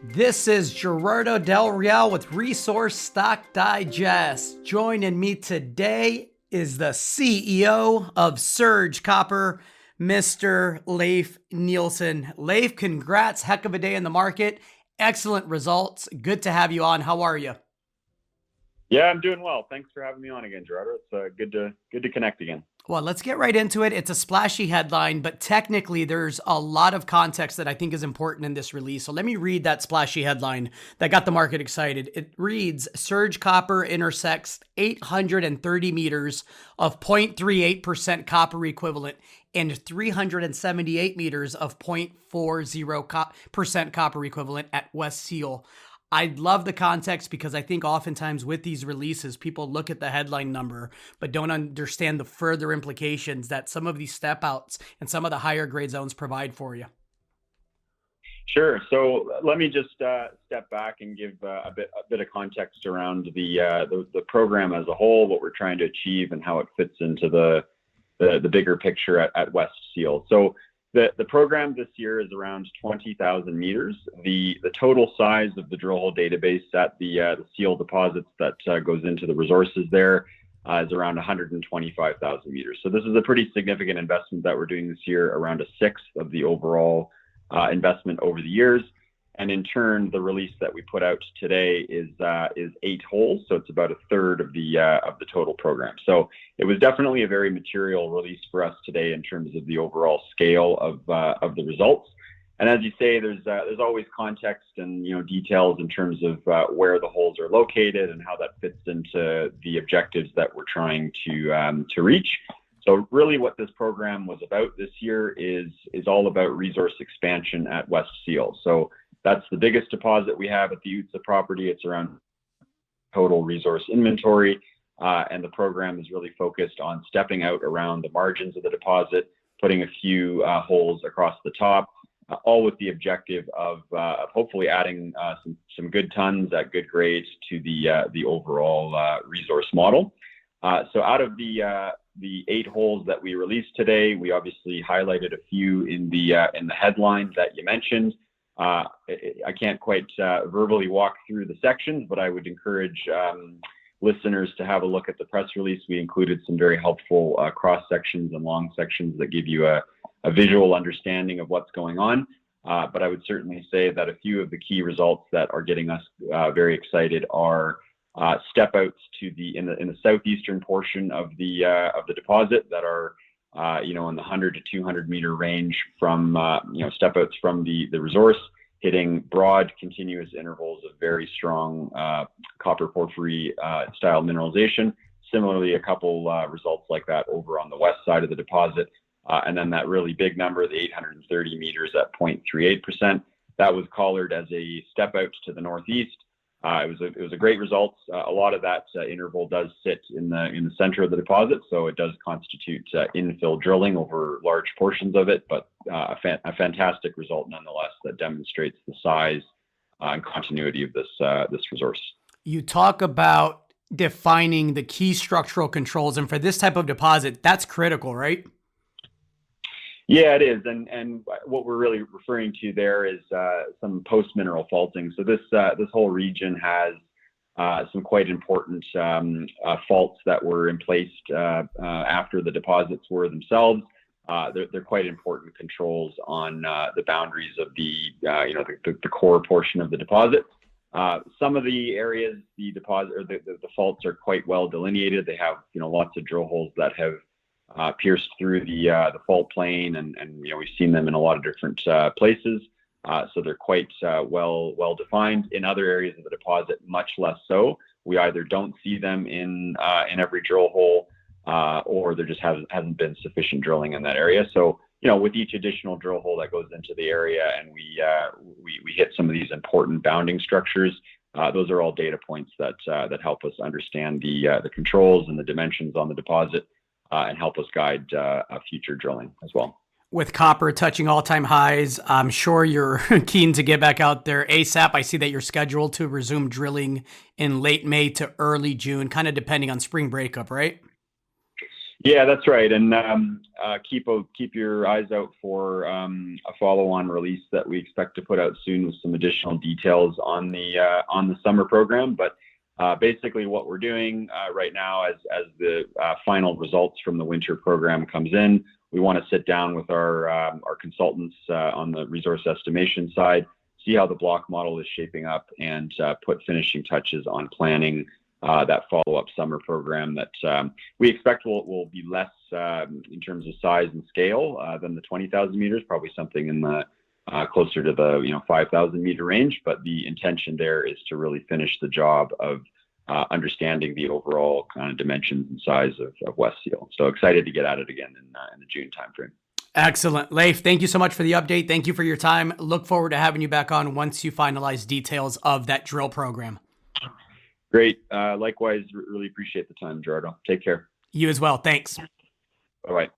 This is Gerardo Del Real with Resource Stock Digest. Joining me today is the CEO of SURG Copper, Mr. Leif Nilsson. Leif, congrats. Heck of a day in the market. Excellent results. Good to have you on. How are you? Yeah, I'm doing well. Thanks for having me on again, Gerardo. It's good to connect again. Well, let's get right into it. It's a splashy headline, but technically there's a lot of context that I think is important in this release. So let me read that splashy headline that got the market excited. It reads, SURG Copper intersects 830 meters of 0.38% copper equivalent and 378 meters of 0.40% copper equivalent at West Seal. I love the context because I think oftentimes with these releases, people look at the headline number, but don't understand the further implications that some of these step outs and some of the higher grade zones provide for you. Sure. So let me just step back and give a bit of context around the program as a whole, what we're trying to achieve, and how it fits into the bigger picture at West Seal. So the program this year is around 20,000 meters. The total size of the drill hole database at the Seal deposits that goes into the resources there is around 125,000 meters. So this is a pretty significant investment that we're doing this year, around a sixth of the overall investment over the years. And in turn, the release that we put out today is 8 holes, so it's about a third of the total program. So it was definitely a very material release for us today in terms of the overall scale of the results. And as you say, there's always context and details in terms of where the holes are located and how that fits into the objectives that we're trying to reach. So really, what this program was about this year is all about resource expansion at West Seal. So that's the biggest deposit we have at the Utsa property. It's around total resource inventory, and the program is really focused on stepping out around the margins of the deposit, putting a few holes across the top, all with the objective of hopefully adding some good tons at good grades to the overall resource model. So out of the 8 holes that we released today, we obviously highlighted a few in the headline that you mentioned. I can't quite verbally walk through the sections, but I would encourage listeners to have a look at the press release. We included some very helpful cross sections and long sections that give you a visual understanding of what's going on. But I would certainly say that a few of the key results that are getting us very excited are step outs in the southeastern portion of the deposit that are in the 100 to 200 meter range from step outs from the resource, hitting broad continuous intervals of very strong copper porphyry style mineralization. Similarly, a couple results like that over on the west side of the deposit. And then that really big number, the 830 meters at 0.38%, that was collared as a step out to the northeast. It was a great result. A lot of that interval does sit in the center of the deposit, so it does constitute infill drilling over large portions of it, but a fantastic result nonetheless that demonstrates the size and continuity of this resource. You talk about defining the key structural controls, and for this type of deposit, that's critical, right? Yeah, it is, and what we're really referring to there is some post-mineral faulting. So this whole region has some quite important faults that were in place after the deposits were themselves. They're quite important controls on the boundaries of the core portion of the deposit. Some of the areas the deposit or the faults are quite well delineated. They have lots of drill holes that have pierced through the fault plane, and we've seen them in a lot of different places. So they're quite well defined. In other areas of the deposit, much less so. We either don't see them in every drill hole, or there just hasn't been sufficient drilling in that area. So with each additional drill hole that goes into the area, and we hit some of these important bounding structures, those are all data points that help us understand the controls and the dimensions on the deposit. And help us guide future drilling as well. With copper touching all-time highs, I'm sure you're keen to get back out there ASAP. I see that you're scheduled to resume drilling in late May to early June, kind of depending on spring breakup, right? Yeah, that's right. And keep your eyes out for a follow-on release that we expect to put out soon with some additional details on the summer program. But basically, what we're doing right now, as the final results from the winter program comes in, we want to sit down with our consultants on the resource estimation side, see how the block model is shaping up, and put finishing touches on planning that follow-up summer program that we expect will be less in terms of size and scale than the 20,000 meters, probably something in the closer to the 5,000 meter range. But the intention there is to really finish the job of understanding the overall kind of dimensions and size of West Seal. So excited to get at it again in the June timeframe. Excellent. Leif, thank you so much for the update. Thank you for your time. Look forward to having you back on once you finalize details of that drill program. Great. Likewise, really appreciate the time, Gerardo. Take care. You as well. Thanks. Bye-bye.